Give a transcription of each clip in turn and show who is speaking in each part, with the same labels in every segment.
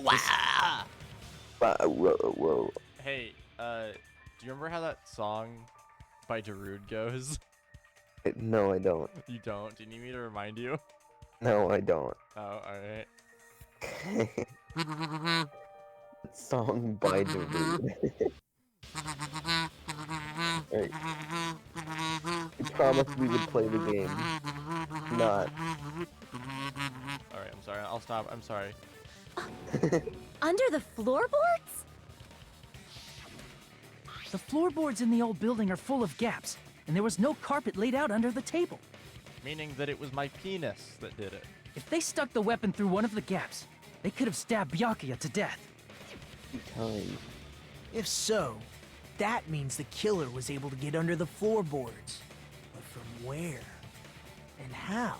Speaker 1: Wow.
Speaker 2: Whoa.
Speaker 1: Hey, do you remember how that song by Darude goes?
Speaker 2: No, I don't.
Speaker 1: You don't? Do you need me to remind you?
Speaker 2: No, I don't.
Speaker 1: Oh, alright.
Speaker 2: Song by Darude. Right. We promised we would play the game. Not.
Speaker 1: Alright, I'm sorry. I'll stop. I'm sorry.
Speaker 3: Under the floorboards?
Speaker 4: The floorboards in the old building are full of gaps, and there was no carpet laid out under the table.
Speaker 1: Meaning that it was my penis that did it.
Speaker 4: If they stuck the weapon through one of the gaps, they could have stabbed Byakuya to death.
Speaker 2: Time.
Speaker 5: If so, that means the killer was able to get under the floorboards. But from where? And how?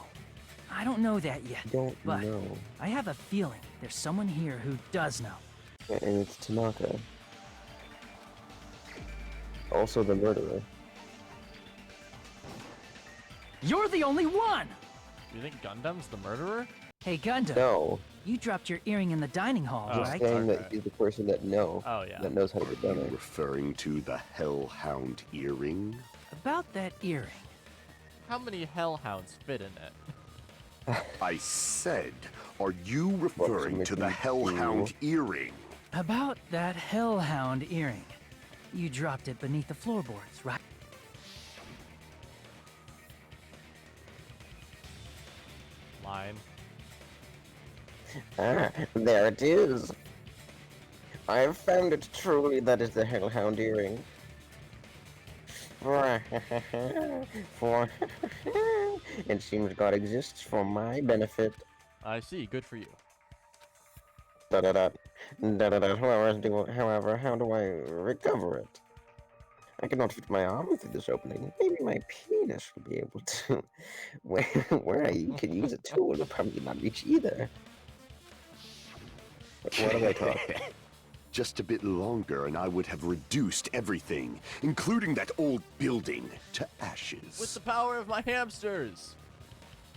Speaker 4: I don't know that yet,
Speaker 2: Don't
Speaker 4: but
Speaker 2: know.
Speaker 4: I have a feeling there's someone here who does know.
Speaker 2: And it's Tanaka. Also the murderer.
Speaker 4: You're the only one!
Speaker 1: You think Gundam's the murderer?
Speaker 4: Hey, Gundam,
Speaker 2: No.
Speaker 4: you dropped your earring in the dining hall,
Speaker 1: Oh,
Speaker 2: Just
Speaker 4: right?
Speaker 2: saying that
Speaker 1: okay.
Speaker 2: he's the person that
Speaker 1: Oh, yeah.
Speaker 2: knows how to get done
Speaker 6: You
Speaker 2: it.
Speaker 6: referring to the Hellhound earring?
Speaker 4: About that earring.
Speaker 1: How many hellhounds fit in it?
Speaker 6: I said, are you referring to the Hellhound earring?
Speaker 4: About that hellhound earring. You dropped it beneath the floorboards, right?
Speaker 1: Line.
Speaker 2: Ah, there it is. I have found it. Truly, that is the Hellhound earring. For it seems God exists for my benefit.
Speaker 1: I see. Good for you.
Speaker 2: Da da da. Da da da. However, how do I recover it? I cannot fit my arm through this opening. Maybe my penis will be able to. Where I can use a tool will probably not reach either. What do I talk?
Speaker 6: Just a bit longer and I would have reduced everything, including that old building, to ashes.
Speaker 1: With the power of my hamsters!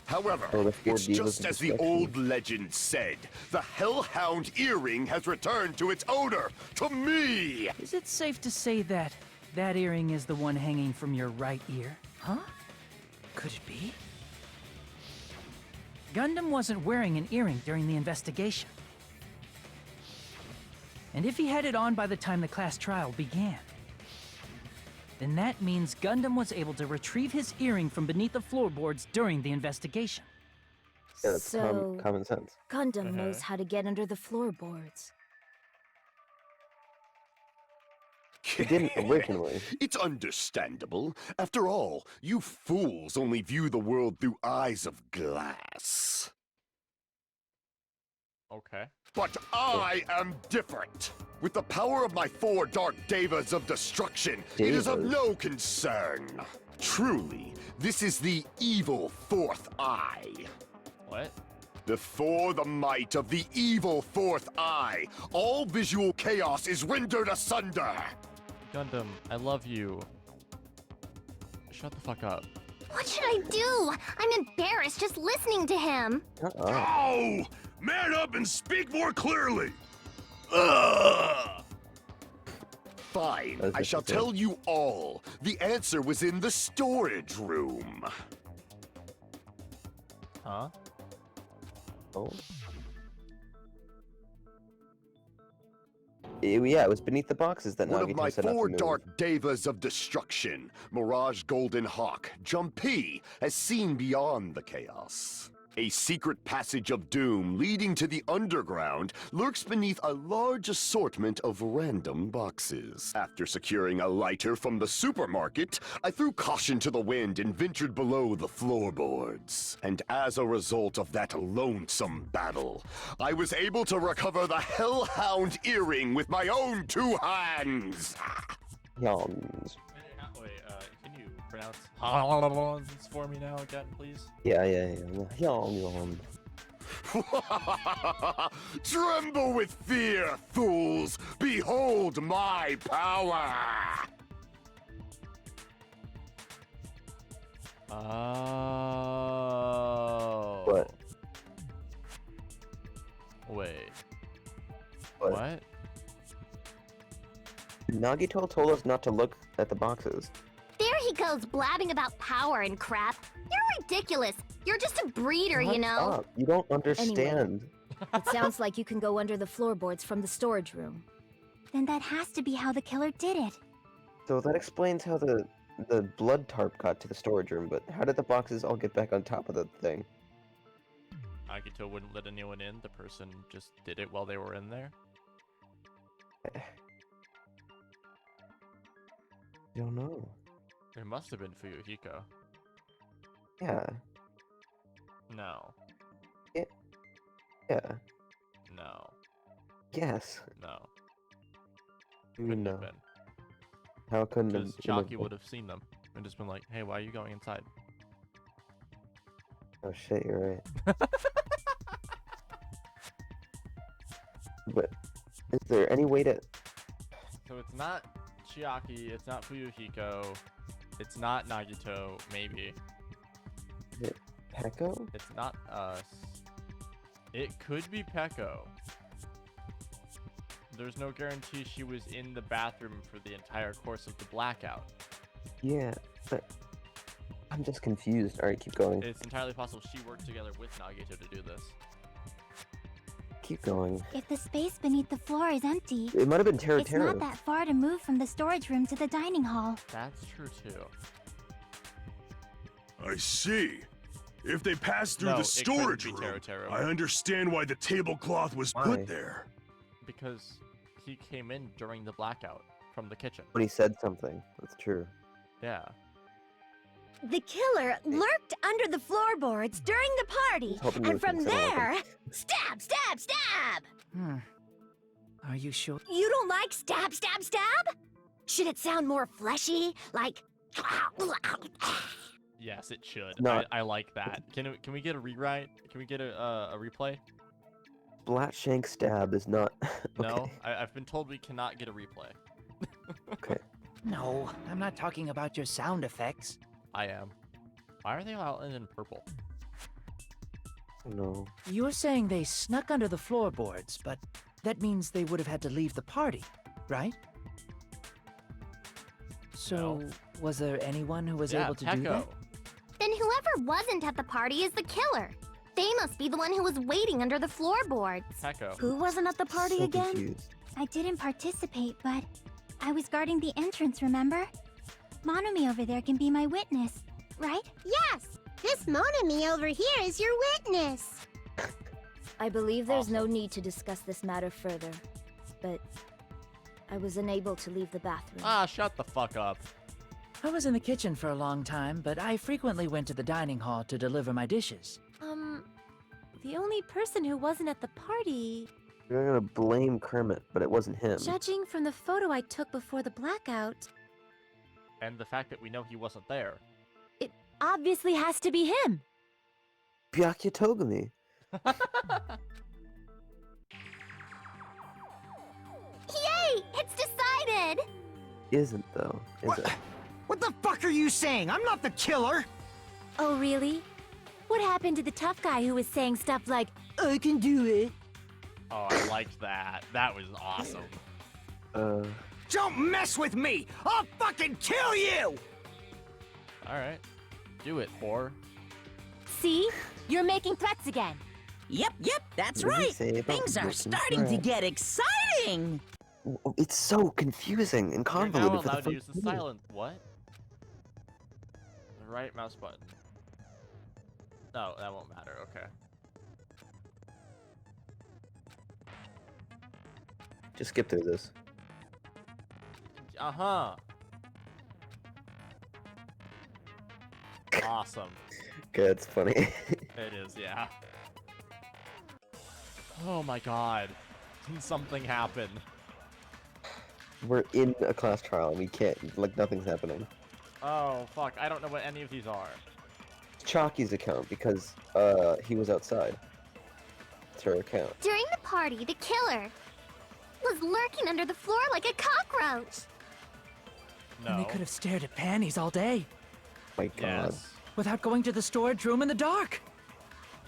Speaker 6: However,
Speaker 2: Oh, the four
Speaker 6: it's
Speaker 2: divas
Speaker 6: just
Speaker 2: of
Speaker 6: as the
Speaker 2: destruction.
Speaker 6: old legend said. The Hellhound earring has returned to its owner, to me!
Speaker 4: Is it safe to say that that earring is the one hanging from your right ear? Huh? Could it be? Gundam wasn't wearing an earring during the investigation. And if he had it on by the time the class trial began, then that means Gundam was able to retrieve his earring from beneath the floorboards during the investigation.
Speaker 2: Yeah, that's
Speaker 3: So,
Speaker 2: common sense.
Speaker 3: Gundam knows how to get under the floorboards.
Speaker 2: He didn't originally.
Speaker 6: It's understandable. After all, you fools only view the world through eyes of glass.
Speaker 1: Okay.
Speaker 6: But I am different. With the power of my 4 dark devas of destruction, it is of
Speaker 2: Devas?
Speaker 6: no concern. Truly, this is the evil 4th eye.
Speaker 1: What?
Speaker 6: Before the might of the evil 4th eye, all visual chaos is rendered asunder.
Speaker 1: Gundam, I love you. Shut the fuck up.
Speaker 7: What should I do? I'm embarrassed just listening to him.
Speaker 6: Oh! Man up and speak more clearly! Ugh! Fine,
Speaker 2: That's
Speaker 6: I shall
Speaker 2: what you
Speaker 6: tell you all. The answer was in the storage room.
Speaker 1: Huh?
Speaker 2: Oh. Yeah, it was beneath the boxes that
Speaker 6: One of
Speaker 2: Nagito
Speaker 6: my
Speaker 2: said not to
Speaker 6: 4
Speaker 2: move.
Speaker 6: dark devas of destruction, Mirage Golden Hawk, Jumpy, has seen beyond the chaos. A secret passage of doom leading to the underground lurks beneath a large assortment of random boxes. After securing a lighter from the supermarket, I threw caution to the wind and ventured below the floorboards. And as a result of that lonesome battle, I was able to recover the Hellhound earring with my own 2 hands.
Speaker 2: Yawns.
Speaker 1: Wait, can you pronounce for me now again, please?
Speaker 2: Yeah. Yawn.
Speaker 6: Tremble with fear, fools! Behold my power!
Speaker 1: Oh.
Speaker 2: What?
Speaker 1: Wait. What?
Speaker 2: Nagito told us not to look at the boxes.
Speaker 7: There he goes blabbing about power and crap. You're ridiculous. You're just a breeder, you
Speaker 2: Shut
Speaker 7: know.
Speaker 2: up. You don't understand.
Speaker 3: It sounds like you can go under the floorboards from the storage room.
Speaker 7: Then that has to be how the killer did it.
Speaker 2: So that explains how the blood tarp got to the storage room, but how did the boxes all get back on top of the thing?
Speaker 1: Agito wouldn't let anyone in. The person just did it while they were in there.
Speaker 2: I don't know.
Speaker 1: It must have been Fuyuhiko.
Speaker 2: Yeah.
Speaker 1: No.
Speaker 2: Yeah.
Speaker 1: No.
Speaker 2: Yes.
Speaker 1: No.
Speaker 2: You mean
Speaker 1: Couldn't
Speaker 2: no.
Speaker 1: have been.
Speaker 2: How couldn't
Speaker 1: Because
Speaker 2: it
Speaker 1: Chalky
Speaker 2: been?
Speaker 1: would have seen them and just been like, hey, why are you going inside?
Speaker 2: Oh shit, you're right. But is there any way to...
Speaker 1: So it's not Chiaki, it's not Fuyuhiko, it's not Nagito, maybe.
Speaker 2: Is it Peko?
Speaker 1: It's not us. It could be Peko. There's no guarantee she was in the bathroom for the entire course of the blackout.
Speaker 2: Yeah, but I'm just confused. Alright, keep going.
Speaker 1: It's entirely possible she worked together with Nagito to do this.
Speaker 2: Keep going.
Speaker 7: If the space beneath the floor is empty,
Speaker 2: It might have been Tera
Speaker 7: it's not that far to move from the storage room to the dining hall.
Speaker 1: That's true too.
Speaker 8: I see. If they passed through
Speaker 1: No,
Speaker 8: the
Speaker 1: it couldn't
Speaker 8: storage
Speaker 1: be
Speaker 8: room,
Speaker 1: Tero.
Speaker 8: I understand why the tablecloth was
Speaker 2: Why?
Speaker 8: put there.
Speaker 1: Because he came in during the blackout from the kitchen.
Speaker 2: When he said something. That's true.
Speaker 1: Yeah.
Speaker 3: The killer lurked under the floorboards during the party,
Speaker 2: Hoping you
Speaker 3: and from
Speaker 2: would think something
Speaker 3: there, stab, stab, stab!
Speaker 4: Are you sure?
Speaker 3: You don't like stab, stab, stab? Should it sound more fleshy? Like...
Speaker 1: Yes, it should.
Speaker 2: No.
Speaker 1: I like that. Can we get a rewrite? Can we get a replay?
Speaker 2: Blatshank stab is not...
Speaker 1: No,
Speaker 2: Okay.
Speaker 1: I've been told we cannot get a replay.
Speaker 2: Okay.
Speaker 4: No, I'm not talking about your sound effects.
Speaker 1: I am. Why are they all in purple?
Speaker 2: No.
Speaker 4: You're saying they snuck under the floorboards, but that means they would have had to leave the party, right? So,
Speaker 1: No.
Speaker 4: was there anyone who was
Speaker 1: Yeah,
Speaker 4: able to
Speaker 1: Peko.
Speaker 4: do that?
Speaker 7: Then whoever wasn't at the party is the killer. They must be the one who was waiting under the floorboards.
Speaker 1: Peko.
Speaker 3: Who wasn't at the party
Speaker 2: So
Speaker 3: again?
Speaker 2: confused.
Speaker 7: I didn't participate, but I was guarding the entrance, remember? Monami over there can be my witness, right? Yes! This Monami over here is your witness!
Speaker 3: I believe there's no
Speaker 1: Awesome.
Speaker 3: need to discuss this matter further, but I was unable to leave the bathroom.
Speaker 1: Ah, shut the fuck up.
Speaker 4: I was in the kitchen for a long time, but I frequently went to the dining hall to deliver my dishes.
Speaker 3: The only person who wasn't at the party...
Speaker 2: You're gonna blame Kermit, but it wasn't him.
Speaker 3: Judging from the photo I took before the blackout,
Speaker 1: And the fact that we know he wasn't there.
Speaker 3: it obviously has to be him.
Speaker 2: Byakuya Togami.
Speaker 7: Yay! It's decided!
Speaker 2: Isn't though, is it?
Speaker 5: What the fuck are you saying? I'm not the killer!
Speaker 3: Oh, really? What happened to the tough guy who was saying stuff like, I can do it?
Speaker 1: Oh, I liked that. That was awesome.
Speaker 5: Don't mess with me! I'll fucking kill you!
Speaker 1: Alright. Do it, whore.
Speaker 3: See? You're making threats again.
Speaker 9: Yep, that's
Speaker 2: What did he
Speaker 9: right.
Speaker 2: say about
Speaker 9: Things are
Speaker 2: making
Speaker 9: starting to
Speaker 2: threats?
Speaker 9: get exciting.
Speaker 2: It's so confusing and
Speaker 1: You're
Speaker 2: convoluted
Speaker 1: now
Speaker 2: for the
Speaker 1: allowed to use
Speaker 2: first
Speaker 1: the
Speaker 2: time.
Speaker 1: silent. What? The right mouse button. No, that won't matter. Okay.
Speaker 2: Just skip through this.
Speaker 1: Uh-huh. Awesome.
Speaker 2: Okay, it's funny.
Speaker 1: It is, yeah. Oh my god. Something happened.
Speaker 2: We're in a class trial and we can't, like, nothing's happening.
Speaker 1: Oh, fuck. I don't know what any of these are.
Speaker 2: It's Chalky's account because, he was outside. It's her account.
Speaker 7: During the party, the killer was lurking under the floor like a cockroach.
Speaker 1: No.
Speaker 4: And they could have stared at panties all day
Speaker 2: My god.
Speaker 1: Yes.
Speaker 4: without going to the storage room in the dark.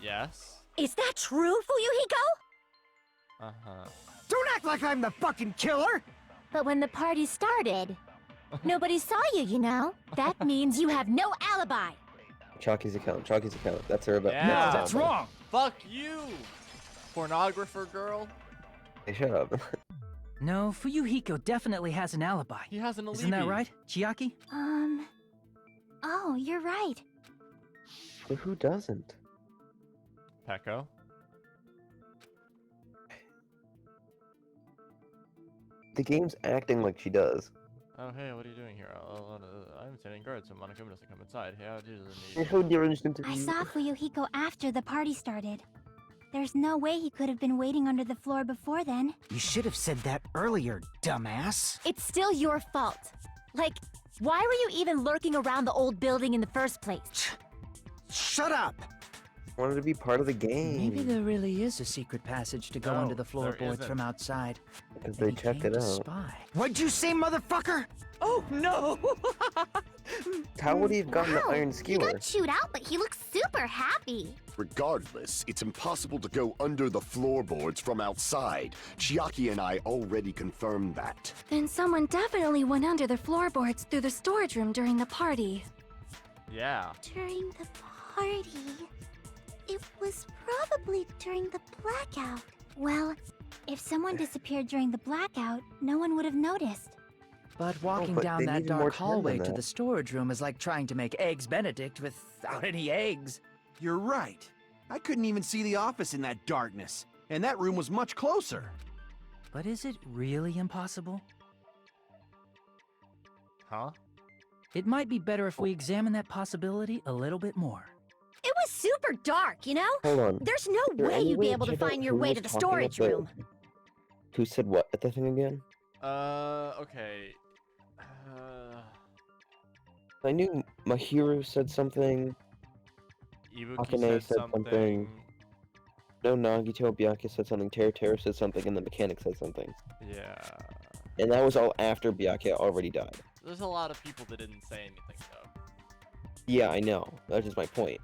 Speaker 1: Yes.
Speaker 3: Is that true, Fuyuhiko?
Speaker 1: Uh-huh.
Speaker 5: Don't act like I'm the fucking killer!
Speaker 3: But when the party started, nobody saw you, you know? That means you have no alibi.
Speaker 2: Chalky's account. Chalky's account. That's her about.
Speaker 1: Yeah.
Speaker 4: No, that's wrong.
Speaker 1: Fuck you, pornographer girl.
Speaker 2: Hey, shut up.
Speaker 4: No, Fuyuhiko definitely has an alibi.
Speaker 1: He has an alibi.
Speaker 4: Isn't that right, Chiaki?
Speaker 7: Oh, you're right.
Speaker 2: But who doesn't?
Speaker 1: Peko.
Speaker 2: The game's acting like she does.
Speaker 1: Oh, hey, what are you doing here? I'm standing guard so Monokuma doesn't come inside. Hey, how do you
Speaker 2: How different
Speaker 7: I saw Fuyuhiko after the party started. There's no way he could have been waiting under the floor before then.
Speaker 5: You should have said that earlier, dumbass.
Speaker 3: It's still your fault. Like, why were you even lurking around the old building in the first place?
Speaker 5: Shut up!
Speaker 2: Wanted to be part of the game.
Speaker 4: Maybe there really is a secret passage to go
Speaker 1: No,
Speaker 4: under the
Speaker 1: there
Speaker 4: floorboards
Speaker 1: isn't.
Speaker 4: from outside.
Speaker 2: Because
Speaker 4: And
Speaker 2: they
Speaker 4: he
Speaker 2: checked
Speaker 4: came
Speaker 2: it
Speaker 4: to
Speaker 2: out.
Speaker 4: spy.
Speaker 5: What'd you say, motherfucker?
Speaker 9: Oh, no!
Speaker 2: How would he have gotten the iron
Speaker 7: He
Speaker 2: skewer?
Speaker 7: got chewed out, but he looks super happy.
Speaker 6: Regardless, it's impossible to go under the floorboards from outside. Chiaki and I already confirmed that.
Speaker 3: Then someone definitely went under the floorboards through the storage room during the party.
Speaker 1: Yeah.
Speaker 7: During the party. It was probably during the blackout. Well, if someone disappeared during the blackout, no one would have noticed.
Speaker 4: But walking
Speaker 2: but
Speaker 4: down
Speaker 2: they
Speaker 4: that
Speaker 2: needed more
Speaker 4: dark
Speaker 2: time
Speaker 4: hallway
Speaker 2: than
Speaker 4: to
Speaker 2: that.
Speaker 4: the storage room is like trying to make eggs Benedict without any eggs.
Speaker 10: You're right. I couldn't even see the office in that darkness, and that room was much closer.
Speaker 4: But is it really impossible?
Speaker 1: Huh?
Speaker 4: It might be better if we examine that possibility a little bit more.
Speaker 3: It was super dark, you know?
Speaker 2: Hold on.
Speaker 3: There's no
Speaker 2: Is there
Speaker 3: way
Speaker 2: any
Speaker 3: you'd be
Speaker 2: way
Speaker 3: able to
Speaker 2: check out
Speaker 3: find your
Speaker 2: who
Speaker 3: way
Speaker 2: was
Speaker 3: to the
Speaker 2: talking
Speaker 3: storage
Speaker 2: at the-
Speaker 3: room.
Speaker 2: Who said what at the thing again?
Speaker 1: Okay.
Speaker 2: I knew Mahiru said something.
Speaker 1: Ibuki
Speaker 2: Akane
Speaker 1: said something.
Speaker 2: No, Nagito Byakuya said something. Teru said something, and the mechanic said something.
Speaker 1: Yeah.
Speaker 2: And that was all after Byakuya already died.
Speaker 1: There's a lot of people that didn't say anything, though.
Speaker 2: Yeah, I know. That's just my point.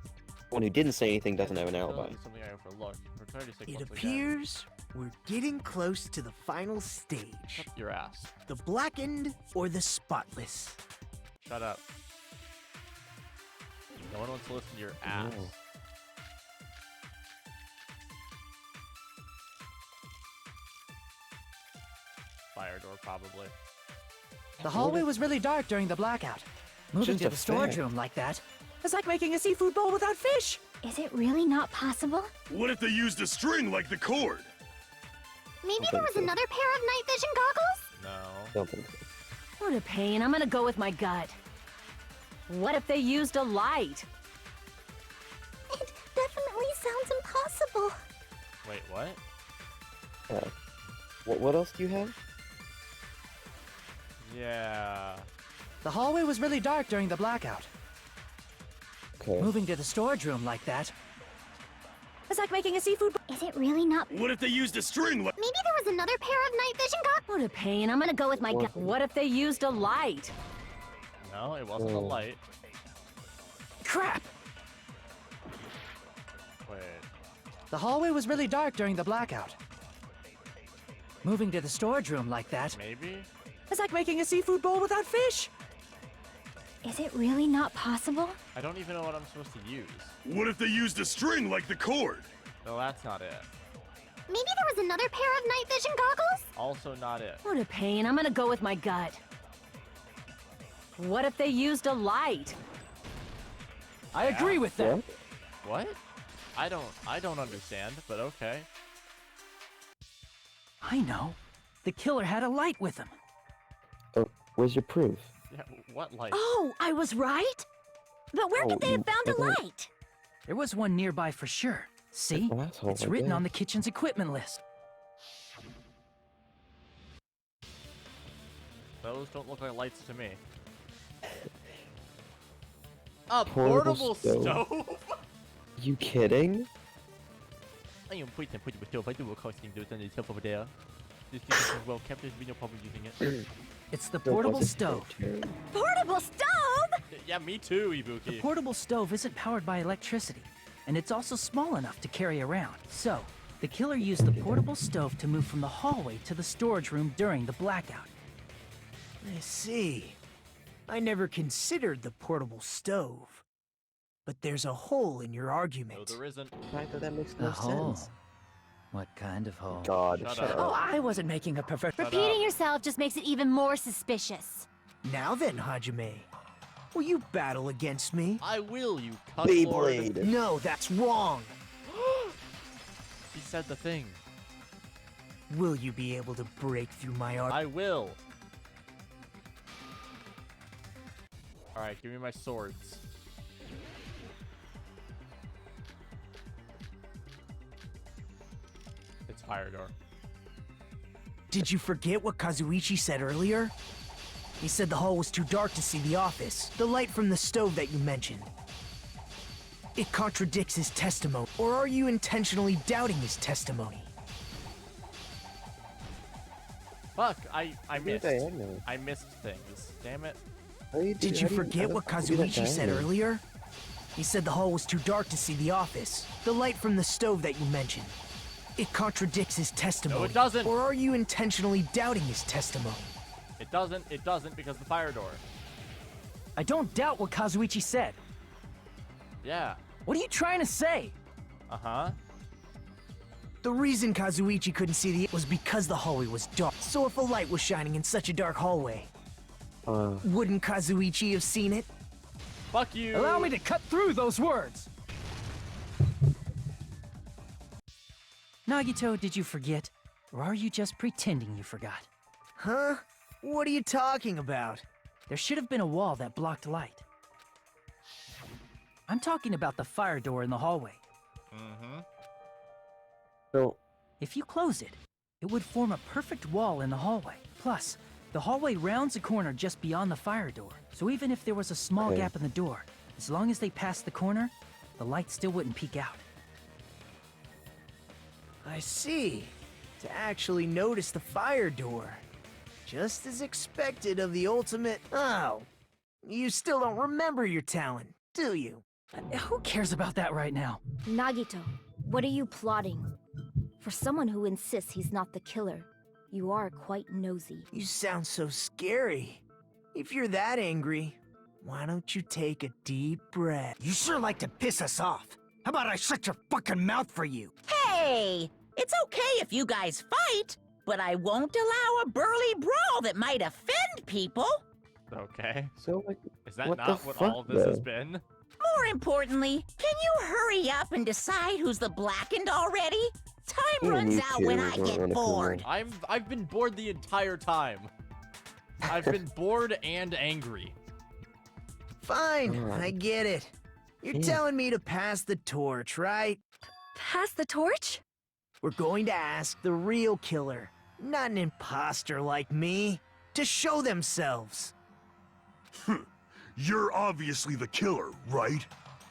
Speaker 2: One who didn't say anything doesn't have an
Speaker 1: Feel
Speaker 2: alibi.
Speaker 1: like it's something I overlooked. For 36
Speaker 5: It
Speaker 1: once again.
Speaker 5: appears we're getting close to the final stage.
Speaker 1: Shut your ass.
Speaker 5: The blackened or the spotless.
Speaker 1: Shut up. No one wants to listen to your ass.
Speaker 2: No.
Speaker 1: Fire door, probably.
Speaker 4: The hallway was really dark during the blackout. Moving
Speaker 2: just
Speaker 4: to
Speaker 2: a
Speaker 4: the storage
Speaker 2: fact.
Speaker 4: room like that is like making a seafood bowl without fish.
Speaker 7: Is it really not possible?
Speaker 8: What if they used a string like the cord?
Speaker 7: Maybe
Speaker 2: I
Speaker 7: there
Speaker 2: think
Speaker 7: was
Speaker 2: so.
Speaker 7: another pair of night vision goggles?
Speaker 1: No.
Speaker 2: Don't think so.
Speaker 3: What a pain. I'm gonna go with my gut. What if they used a light?
Speaker 7: It definitely sounds impossible.
Speaker 1: Wait, what?
Speaker 2: What else do you have?
Speaker 1: Yeah.
Speaker 4: The hallway was really dark during the blackout.
Speaker 2: Okay.
Speaker 4: Moving to the storage room like that is like making a seafood bowl.
Speaker 7: Is it really not?
Speaker 8: What if they used a string like...
Speaker 7: Maybe there was another pair of night vision goggles?
Speaker 3: What a pain. I'm gonna go with my gut. What if they used a light?
Speaker 1: No, it wasn't a
Speaker 2: Oh.
Speaker 1: light.
Speaker 4: Crap!
Speaker 1: Wait.
Speaker 4: The hallway was really dark during the blackout. Moving to the storage room like that
Speaker 1: Maybe?
Speaker 4: is like making a seafood bowl without fish.
Speaker 7: Is it really not possible?
Speaker 1: I don't even know what I'm supposed to use.
Speaker 8: What if they used a string like the cord?
Speaker 1: No, that's not it.
Speaker 7: Maybe there was another pair of night vision goggles?
Speaker 1: Also not it.
Speaker 3: What a pain. I'm gonna go with my gut. What if they used a light?
Speaker 4: I agree with that.
Speaker 2: What?
Speaker 1: What? I don't understand, but okay.
Speaker 4: I know. The killer had a light with him.
Speaker 2: Oh, where's your proof?
Speaker 1: Yeah, what light?
Speaker 3: Oh, I was right? But where could they have found a light?
Speaker 4: There was one nearby for sure. See?
Speaker 2: An asshole
Speaker 4: It's
Speaker 2: right
Speaker 4: written
Speaker 2: there.
Speaker 4: on the kitchen's equipment list.
Speaker 1: Those don't look like lights to me. A
Speaker 2: Portable
Speaker 1: portable
Speaker 2: stove.
Speaker 1: stove?
Speaker 2: You kidding?
Speaker 1: I am putting a portable stove. I do a costing those on the shelf over there. This is well kept. There's been no problem using it.
Speaker 4: It's the
Speaker 2: There
Speaker 4: portable
Speaker 2: was a
Speaker 4: stove.
Speaker 2: too.
Speaker 3: Portable stove?
Speaker 1: Yeah, me too,
Speaker 4: The
Speaker 1: Ibuki.
Speaker 4: portable stove isn't powered by electricity, and it's also small enough to carry around. So, The killer used the portable stove to move from the hallway to the storage room during the blackout.
Speaker 5: I see. I never considered the portable stove. But there's a hole in your argument.
Speaker 1: No, there isn't.
Speaker 2: Right, that makes
Speaker 4: A
Speaker 2: no
Speaker 4: hole.
Speaker 2: sense.
Speaker 4: What kind of hole?
Speaker 2: God,
Speaker 1: Shut
Speaker 2: shut
Speaker 1: up.
Speaker 2: up.
Speaker 9: Oh, I wasn't making a perfect.
Speaker 1: Shut
Speaker 3: Repeating
Speaker 1: up.
Speaker 3: yourself just makes it even more suspicious.
Speaker 5: Now then, Hajime. Will you battle against me?
Speaker 1: I will, you cunt lord.
Speaker 2: Beyblade.
Speaker 5: No, that's wrong.
Speaker 1: He said the thing.
Speaker 5: Will you be able to break through my armor?
Speaker 1: I will. Alright, give me my swords. It's fire door.
Speaker 5: Did you forget what Kazuichi said earlier? He said the hall was too dark to see the office. The light from the stove that you mentioned. It contradicts his testimony. Or are you intentionally doubting his testimony?
Speaker 1: Fuck, I missed.
Speaker 2: diagonally.
Speaker 1: I missed things. Damn it.
Speaker 5: Did you forget what Kazuichi said earlier? He said the hall was too dark to see the office. The light from the stove that you mentioned. It contradicts his testimony.
Speaker 1: No, it doesn't.
Speaker 5: Or are you intentionally doubting his testimony?
Speaker 1: It doesn't because the fire door.
Speaker 4: I don't doubt what Kazuichi said.
Speaker 1: Yeah.
Speaker 4: What are you trying to say?
Speaker 1: Uh-huh.
Speaker 5: The reason Kazuichi couldn't see the was because the hallway was dark. So if a light was shining in such a dark hallway, wouldn't Kazuichi have seen it?
Speaker 1: Fuck you.
Speaker 4: Allow me to cut through those words. Nagito, did you forget? Or are you just pretending you forgot?
Speaker 5: Huh? What are you talking about?
Speaker 4: There should have been a wall that blocked light. I'm talking about the fire door in the hallway.
Speaker 1: Mm-hmm.
Speaker 2: So,
Speaker 4: If you close it, it would form a perfect wall in the hallway. Plus, the hallway rounds a corner just beyond the fire door. So even if there was a small
Speaker 2: Okay.
Speaker 4: gap in the door, as long as they passed the corner, the light still wouldn't peek out.
Speaker 5: I see. To actually notice the fire door. Just as expected of the ultimate. Oh. You still don't remember your talent, do you?
Speaker 4: Who cares about that right now?
Speaker 11: Nagito, what are you plotting? For someone who insists he's not the killer, you are quite nosy.
Speaker 5: You sound so scary. If you're that angry, why don't you take a deep breath? You sure like to piss us off. How about I shut your fucking mouth for you?
Speaker 9: Hey, it's okay if you guys fight, but I won't allow a burly brawl that might offend people.
Speaker 1: Okay.
Speaker 2: so like,
Speaker 1: Is that
Speaker 2: what
Speaker 1: not
Speaker 2: the
Speaker 1: what
Speaker 2: fuck,
Speaker 1: all this has
Speaker 2: though?
Speaker 1: been?
Speaker 9: More importantly, can you hurry up and decide who's the blackened already? Time
Speaker 2: Yeah,
Speaker 9: runs
Speaker 2: me
Speaker 9: out
Speaker 2: too.
Speaker 9: when
Speaker 2: I
Speaker 9: I
Speaker 2: don't
Speaker 9: get
Speaker 2: wanna come
Speaker 9: bored.
Speaker 1: I've been bored the entire time. I've been bored and angry.
Speaker 5: Fine,
Speaker 2: Alright.
Speaker 5: I get it. You're
Speaker 2: Yeah.
Speaker 5: telling me to pass the torch, right?
Speaker 11: Pass the torch?
Speaker 5: We're going to ask the real killer, not an imposter like me, to show themselves.
Speaker 8: You're obviously the killer, right?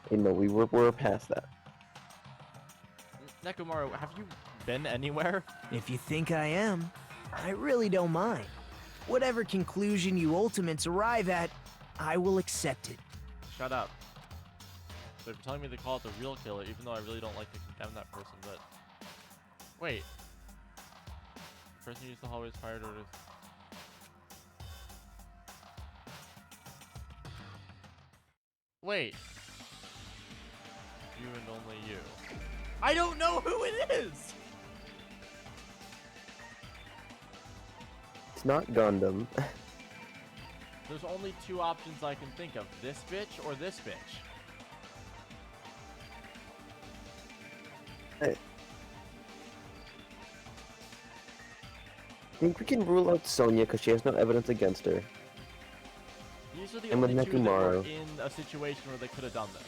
Speaker 2: Hey, no, we're past that.
Speaker 1: Nekomaru, have you been anywhere?
Speaker 5: If you think I am, I really don't mind. Whatever conclusion you ultimates arrive at, I will accept it.
Speaker 1: Shut up. So if you're telling me to call it the real killer, even though I really don't like to condemn that person, but... Wait. The person who used the hallway's fire door to... Wait. You and only you. I don't know who it is!
Speaker 2: It's not Gundam.
Speaker 1: There's only two options I can think of. This bitch or this bitch.
Speaker 2: I think we can rule out Sonya because she has no evidence against her.
Speaker 1: These are the
Speaker 2: And with
Speaker 1: only two that were
Speaker 2: Nekomaru.
Speaker 1: in a situation where they could have done this.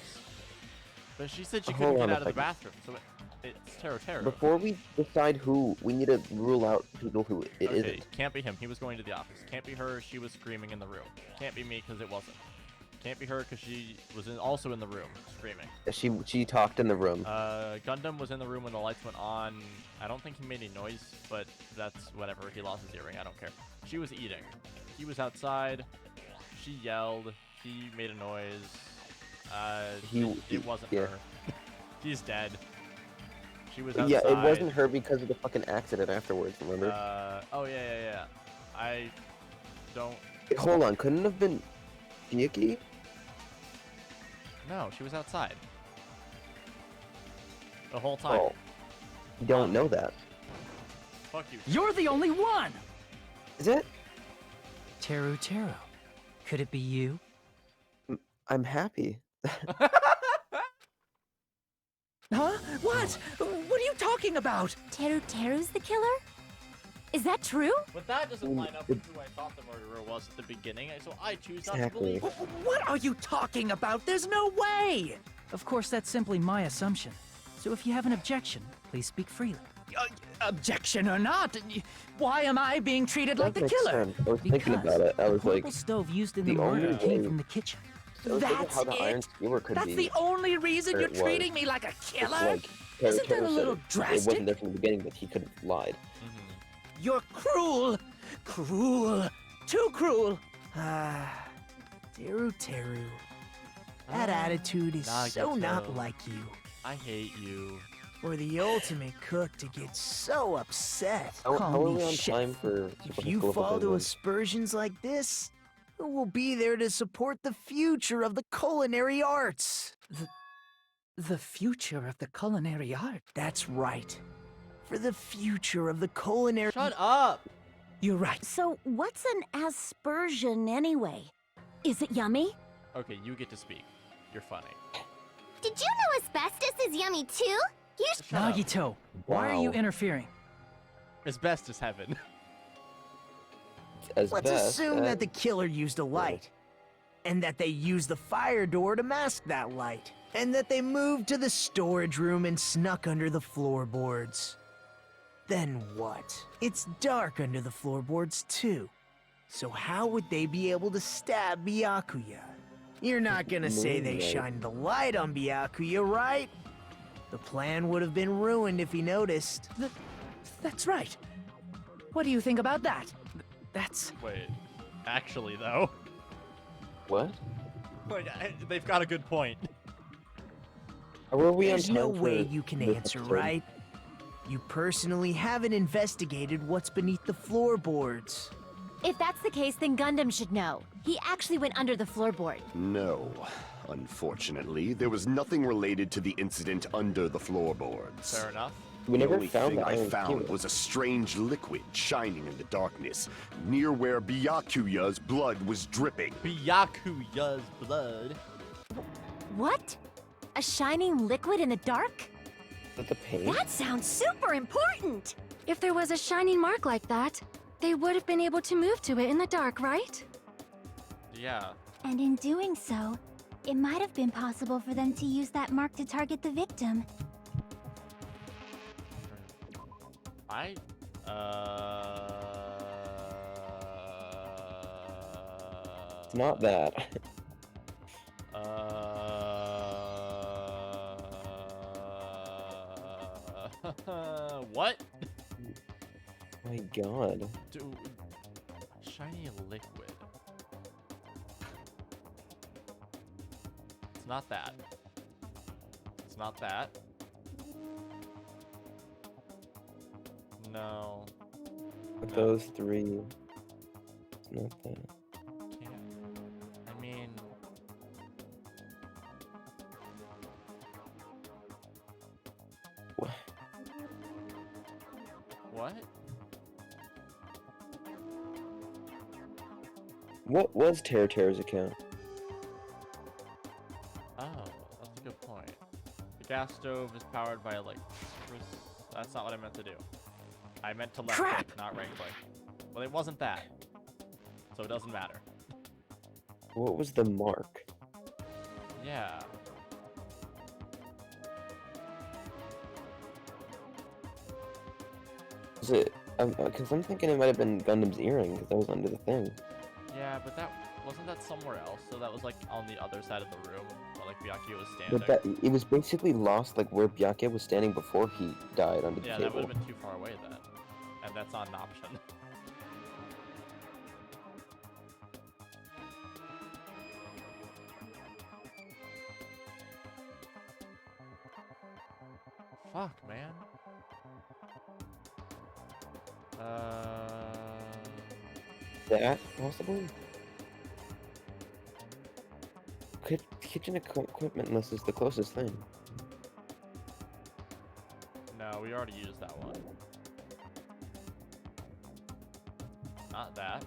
Speaker 1: But she said she
Speaker 2: Hold
Speaker 1: couldn't
Speaker 2: on
Speaker 1: get
Speaker 2: a
Speaker 1: out of the
Speaker 2: second.
Speaker 1: bathroom, so it's Taro.
Speaker 2: Before we decide who, we need to rule out people who it
Speaker 1: Okay,
Speaker 2: isn't.
Speaker 1: can't be him. He was going to the office. Can't be her. She was screaming in the room. Can't be me because it wasn't. Can't be her because she was also in the room screaming.
Speaker 2: She talked in the room.
Speaker 1: Gundam was in the room when the lights went on. I don't think he made any noise, but that's whatever. He lost his earring. I don't care. She was eating. He was outside. She yelled. He made a noise. It wasn't
Speaker 2: yeah.
Speaker 1: her. He's dead. She was outside.
Speaker 2: Yeah, it wasn't her because of the fucking accident afterwards, remember?
Speaker 1: Oh, yeah. I don't...
Speaker 2: Hold on, couldn't it have been Yuki?
Speaker 1: No, she was outside. The whole time.
Speaker 2: Oh. You don't know that.
Speaker 1: Fuck you.
Speaker 4: You're the only one!
Speaker 2: Is it?
Speaker 4: Teru. Could it be you?
Speaker 2: I'm happy.
Speaker 9: Huh? What? What are you talking about?
Speaker 3: Teru's the killer? Is that true?
Speaker 1: But that doesn't line up with who I thought the murderer was at the beginning, so I choose not to believe it.
Speaker 9: What are you talking about? There's no way!
Speaker 4: Of course, that's simply my assumption. So if you have an objection, please speak freely.
Speaker 9: Objection or not, why am I being treated like
Speaker 2: That
Speaker 9: the
Speaker 2: makes
Speaker 9: killer?
Speaker 2: sense. I was thinking about it. I was
Speaker 4: the
Speaker 2: like,
Speaker 4: portable stove used in the
Speaker 2: the
Speaker 4: murder
Speaker 2: only
Speaker 4: came
Speaker 2: way-
Speaker 4: from the kitchen.
Speaker 2: I was thinking
Speaker 9: That's
Speaker 2: how the iron
Speaker 9: it?
Speaker 2: skewer could
Speaker 9: That's
Speaker 2: be.
Speaker 9: the only reason
Speaker 2: where
Speaker 9: you're
Speaker 2: it was.
Speaker 9: treating me like a
Speaker 2: It's
Speaker 9: killer?
Speaker 2: like,
Speaker 9: Isn't that
Speaker 2: Tara
Speaker 9: a
Speaker 2: said
Speaker 9: little
Speaker 2: It
Speaker 9: drastic?
Speaker 2: wasn't there from the beginning, but he could have lied.
Speaker 9: You're cruel! Cruel! Too cruel!
Speaker 5: Teru. That attitude is so
Speaker 1: Nagito.
Speaker 5: not like you.
Speaker 1: I hate you.
Speaker 5: For the ultimate cook to get so upset.
Speaker 2: How
Speaker 5: Call
Speaker 2: are
Speaker 5: me
Speaker 2: we on
Speaker 5: chef.
Speaker 2: time for...
Speaker 5: If you fall to aspersions like this, who will be there to support the future of the culinary arts?
Speaker 4: The future of the culinary art.
Speaker 5: That's right. For the future of the culinary...
Speaker 1: Shut up!
Speaker 5: You're right.
Speaker 3: So, what's an aspersion anyway? Is it yummy?
Speaker 1: Okay, you get to speak. You're funny.
Speaker 7: Did you know asbestos is yummy too? You
Speaker 1: Shut up.
Speaker 4: Nagito, why are you
Speaker 2: Wow.
Speaker 4: interfering?
Speaker 1: As best as heaven.
Speaker 2: As
Speaker 5: Let's
Speaker 2: best,
Speaker 5: assume that the killer used a light. And that they used the fire door to mask that light. And that they moved to the storage room and snuck under the floorboards. Then what? It's dark under the floorboards too. So how would they be able to stab Byakuya? You're not gonna say they
Speaker 2: Moonlight.
Speaker 5: shined the light on Byakuya, right? The plan would have been ruined if he noticed.
Speaker 4: That's right. What do you think about that? That's...
Speaker 1: Wait. Actually, though.
Speaker 2: What?
Speaker 1: Like, they've got a good point.
Speaker 2: Are we on
Speaker 5: There's
Speaker 2: time
Speaker 5: no
Speaker 2: for
Speaker 5: way you can
Speaker 2: this
Speaker 5: answer,
Speaker 2: episode?
Speaker 5: right? You personally haven't investigated what's beneath the floorboards.
Speaker 3: If that's the case, then Gundam should know. He actually went under the floorboard.
Speaker 6: No. Unfortunately, there was nothing related to the incident under the floorboards.
Speaker 1: Fair enough.
Speaker 2: We
Speaker 6: The
Speaker 2: never
Speaker 6: only
Speaker 2: found
Speaker 6: thing
Speaker 2: the
Speaker 6: I
Speaker 2: iron
Speaker 6: found
Speaker 2: skewer.
Speaker 6: was a strange liquid shining in the darkness, near where Byakuya's blood was dripping.
Speaker 1: Byakuya's blood.
Speaker 3: What? A shining liquid in the dark?
Speaker 2: Is that the paint?
Speaker 3: That sounds super important!
Speaker 11: If there was a shining mark like that, they would have been able to move to it in the dark, right?
Speaker 1: Yeah.
Speaker 7: And in doing so, it might have been possible for them to use that mark to target the victim.
Speaker 2: It's not that.
Speaker 1: What?
Speaker 2: My god.
Speaker 1: Shiny liquid. It's not that. It's not that. No.
Speaker 2: With those three. It's not that.
Speaker 1: Can't. I mean.
Speaker 2: What?
Speaker 1: What?
Speaker 2: What was Tara's account?
Speaker 1: Oh, that's a good point. The gas stove is powered by electricity. That's not what I meant to do. I meant to left
Speaker 4: Crap!
Speaker 1: click, not right click. Well, it wasn't that. So it doesn't matter.
Speaker 2: What was the mark?
Speaker 1: Yeah.
Speaker 2: Is it? Because I'm thinking it might have been Gundam's earring, because that was under the thing.
Speaker 1: Yeah, but that wasn't that somewhere else. So that was like on the other side of the room, where like Byakuya was standing.
Speaker 2: But that, it was basically lost, like where Byakuya was standing before he died under the
Speaker 1: Yeah, that would
Speaker 2: table.
Speaker 1: have been too far away then, and that's not an option. Fuck, man.
Speaker 2: That possible? Kitchen equipment list is the closest thing.
Speaker 1: No, we already used that one. Not that.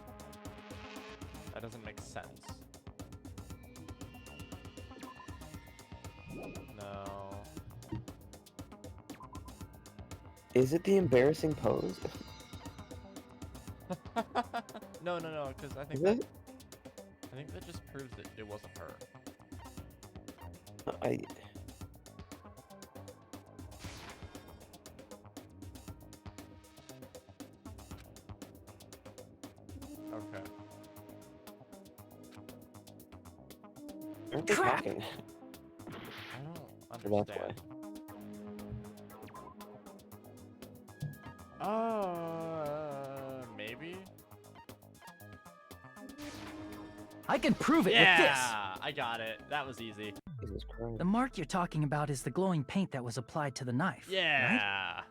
Speaker 1: That doesn't make sense. No.
Speaker 2: Is it the embarrassing pose?
Speaker 1: No, because I think
Speaker 2: Is
Speaker 1: that,
Speaker 2: it?
Speaker 1: I think that just proves that it wasn't her.
Speaker 2: I.
Speaker 1: Okay.
Speaker 2: Aren't they
Speaker 11: Crap.
Speaker 2: talking?
Speaker 1: I don't
Speaker 2: That's why.
Speaker 1: understand. Maybe?
Speaker 4: I can prove it with
Speaker 1: Yeah, I got it. That was easy.
Speaker 2: Jesus
Speaker 4: this.
Speaker 2: Christ.
Speaker 4: The mark you're talking about is the glowing paint that was applied to the knife. Right?
Speaker 1: Yeah.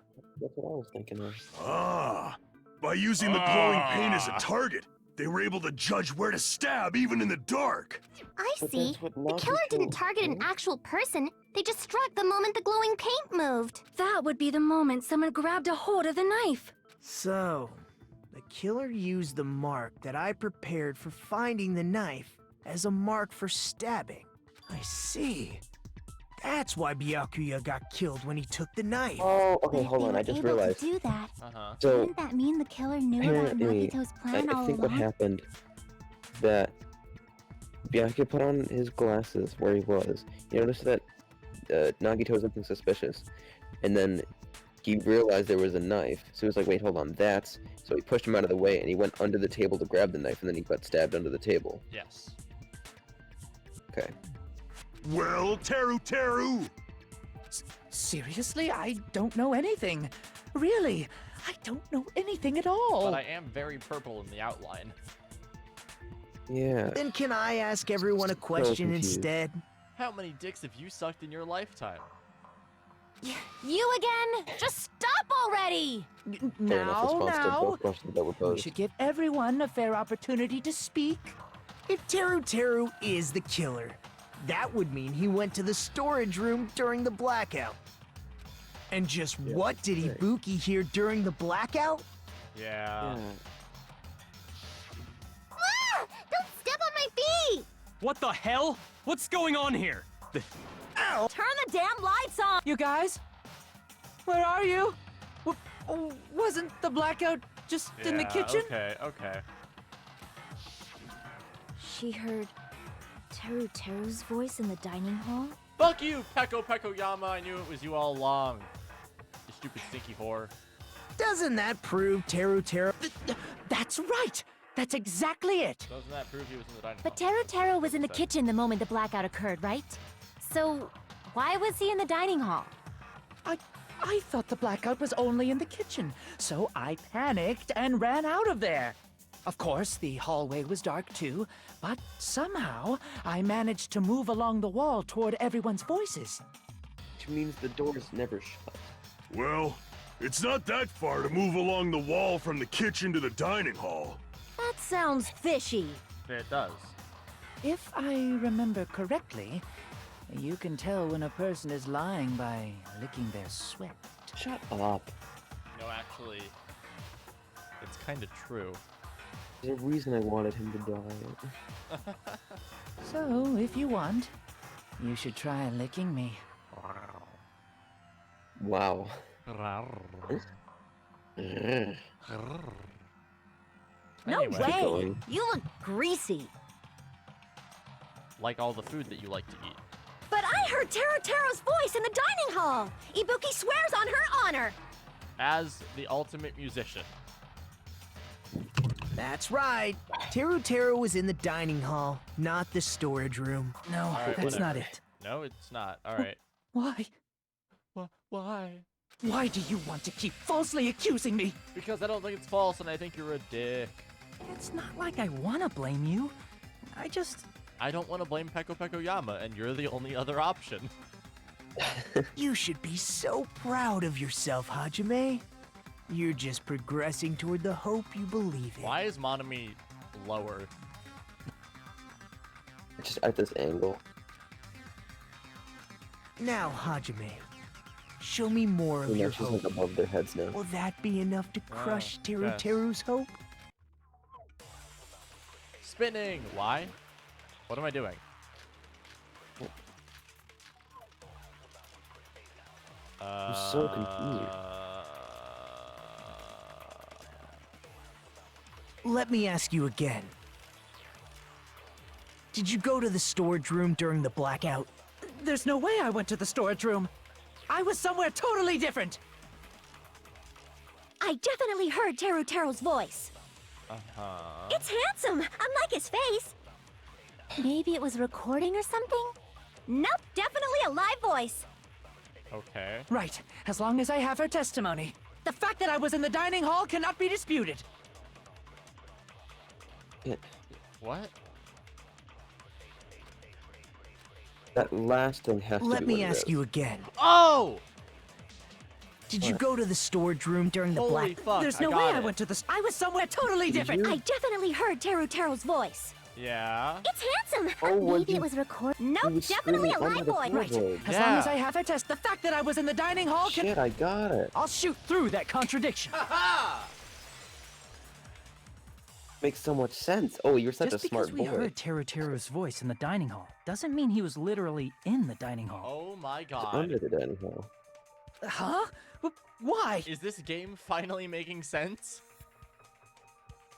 Speaker 2: That's what I was thinking of.
Speaker 8: Ah, by using the glowing paint as a target, they were able to judge where to stab even in the dark.
Speaker 7: I
Speaker 2: But
Speaker 7: see.
Speaker 2: that's what
Speaker 7: The
Speaker 2: Nagi
Speaker 7: killer didn't
Speaker 2: told
Speaker 7: target an
Speaker 2: me.
Speaker 7: actual person. They just struck the moment the glowing paint moved.
Speaker 11: That would be the moment someone grabbed a hold of the knife.
Speaker 5: So, the killer used the mark that I prepared for finding the knife as a mark for stabbing. I see. That's why Byakuya got killed when he took the knife.
Speaker 2: Oh,
Speaker 7: But
Speaker 2: okay,
Speaker 7: if
Speaker 2: hold
Speaker 7: they
Speaker 2: on.
Speaker 7: were
Speaker 2: I just
Speaker 7: able
Speaker 2: realized.
Speaker 7: to do that,
Speaker 1: Uh-huh.
Speaker 2: So,
Speaker 7: wouldn't that mean the killer knew about
Speaker 2: apparently,
Speaker 7: Nagito's
Speaker 2: I
Speaker 7: plan all
Speaker 2: think what
Speaker 7: along?
Speaker 2: happened that Byakuya put on his glasses where he was. He noticed that Nagito was looking suspicious, and then he realized there was a knife. So he was like, "Wait, hold on, that's." So he pushed him out of the way, and he went under the table to grab the knife, and then he got stabbed under the table.
Speaker 1: Yes.
Speaker 2: Okay.
Speaker 8: Well, Teru!
Speaker 4: Seriously? I don't know anything. Really, I don't know anything at all.
Speaker 1: But I am very purple in the outline.
Speaker 2: Yeah.
Speaker 5: Then can I ask everyone a question
Speaker 2: confused.
Speaker 5: instead?
Speaker 1: How many dicks have you sucked in your lifetime?
Speaker 3: You again? Just stop already!
Speaker 2: Fair enough response to
Speaker 4: Now.
Speaker 2: both questions that were
Speaker 4: We
Speaker 2: posed.
Speaker 4: should give everyone a fair opportunity to speak.
Speaker 5: If Teru is the killer, that would mean he went to the storage room during the blackout. And just what did
Speaker 2: right.
Speaker 5: Ibuki hear during the blackout?
Speaker 1: Yeah.
Speaker 7: Ah! Don't step on my feet!
Speaker 12: What the hell? What's going on here?
Speaker 3: Turn the damn lights on!
Speaker 4: You guys? Where are you? Wasn't the blackout just in the
Speaker 1: Yeah,
Speaker 4: kitchen?
Speaker 1: Okay.
Speaker 11: She heard Teru's voice in the dining hall?
Speaker 1: Fuck you, Peko Yama. I knew it was you all along. You stupid stinky whore.
Speaker 5: Doesn't that prove Teru?
Speaker 4: That's right! That's exactly it!
Speaker 1: Doesn't that prove he was in the dining
Speaker 3: But
Speaker 1: hall?
Speaker 3: Teru was in the
Speaker 1: Said.
Speaker 3: kitchen the moment the blackout occurred, right? So, why was he in the dining hall?
Speaker 4: I thought the blackout was only in the kitchen, so I panicked and ran out of there. Of course, the hallway was dark too, but somehow I managed to move along the wall toward everyone's voices.
Speaker 2: Which means the door's never shut.
Speaker 8: Well, it's not that far to move along the wall from the kitchen to the dining hall.
Speaker 3: That sounds fishy.
Speaker 1: It does.
Speaker 4: If I remember correctly, you can tell when a person is lying by licking their sweat.
Speaker 2: Shut up.
Speaker 1: No, actually, it's kind of true.
Speaker 2: There's a reason I wanted him to die.
Speaker 4: So, if you want, you should try licking me.
Speaker 2: Wow.
Speaker 3: No
Speaker 1: Anyway.
Speaker 3: way!
Speaker 2: going.
Speaker 3: You look greasy.
Speaker 1: Like all the food that you like to eat.
Speaker 3: But I heard Teru's voice in the dining hall! Ibuki swears on her honor!
Speaker 1: As the ultimate musician.
Speaker 5: That's right. Teru was in the dining hall, not the storage room.
Speaker 4: No,
Speaker 1: Alright,
Speaker 4: that's not
Speaker 1: whatever.
Speaker 4: it.
Speaker 1: No, it's not. All right.
Speaker 4: Why?
Speaker 1: Why?
Speaker 4: Why do you want to keep falsely accusing me?
Speaker 1: Because I don't think it's false, and I think you're a dick.
Speaker 4: It's not like I want to blame you.
Speaker 1: I don't want to blame Peko Yama, and you're the only other option.
Speaker 5: You should be so proud of yourself, Hajime. You're just progressing toward the hope you believe in.
Speaker 1: Why is Monami lower?
Speaker 2: Just at this angle.
Speaker 5: Now, Hajime, show me more of
Speaker 2: You know,
Speaker 5: your
Speaker 2: she's
Speaker 5: hope.
Speaker 2: like above their heads now.
Speaker 5: Will that be enough to crush Teru
Speaker 1: yes.
Speaker 5: Teru's hope?
Speaker 1: Spinning! Why? What am I doing?
Speaker 2: I'm so confused.
Speaker 5: Let me ask you again. Did you go to the storage room during the blackout?
Speaker 4: There's no way I went to the storage room. I was somewhere totally different.
Speaker 3: I definitely heard Teru's voice.
Speaker 1: Uh-huh.
Speaker 3: It's handsome, unlike his face. Maybe it was recording or something? Nope, definitely a live voice.
Speaker 1: Okay.
Speaker 4: Right, as long as I have her testimony. The fact that I was in the dining hall cannot be disputed.
Speaker 1: What?
Speaker 2: That last thing has to
Speaker 5: Let
Speaker 2: be
Speaker 5: me
Speaker 2: what it
Speaker 5: ask
Speaker 2: is.
Speaker 5: you again.
Speaker 1: Oh!
Speaker 5: Did you go to the storage room during the
Speaker 1: Holy
Speaker 5: black?
Speaker 1: fuck,
Speaker 4: There's
Speaker 1: I
Speaker 4: no
Speaker 1: got
Speaker 4: way
Speaker 1: it.
Speaker 4: I went to the. I was somewhere totally different.
Speaker 3: I definitely heard Teru's voice.
Speaker 1: Yeah.
Speaker 3: It's handsome.
Speaker 2: Oh,
Speaker 3: Maybe it was recorded. Nope,
Speaker 2: was
Speaker 3: definitely a
Speaker 2: screaming
Speaker 3: live
Speaker 2: under the
Speaker 3: voice.
Speaker 2: floorboard.
Speaker 4: As long as I have her test, the fact that I was in the dining hall can.
Speaker 2: Shit, I got it.
Speaker 4: I'll shoot through that contradiction.
Speaker 2: Makes so much sense. Oh, you're such
Speaker 4: Just
Speaker 2: a smart
Speaker 4: because we
Speaker 2: boy.
Speaker 4: heard Teru's voice in the dining hall doesn't mean he was literally in the dining hall.
Speaker 1: Oh my
Speaker 2: It's
Speaker 1: god.
Speaker 2: under the dining hall.
Speaker 4: Huh? Why?
Speaker 1: Is this game finally making sense?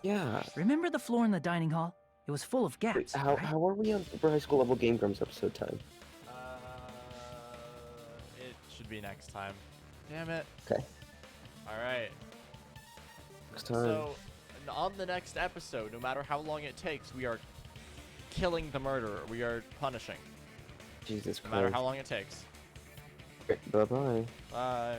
Speaker 2: Yeah.
Speaker 4: Remember the floor in the dining hall? It was full of
Speaker 2: Wait,
Speaker 4: gaps.
Speaker 2: how
Speaker 4: right?
Speaker 2: are we on Super High School Level Game Grumps episode time?
Speaker 1: It should be next time. Damn it.
Speaker 2: Okay.
Speaker 1: Alright.
Speaker 2: Next time.
Speaker 1: So, on the next episode, no matter how long it takes, we are killing the murderer. We are punishing.
Speaker 2: Jesus
Speaker 1: No
Speaker 2: Christ.
Speaker 1: matter how long it takes.
Speaker 2: Bye-bye.
Speaker 1: Bye.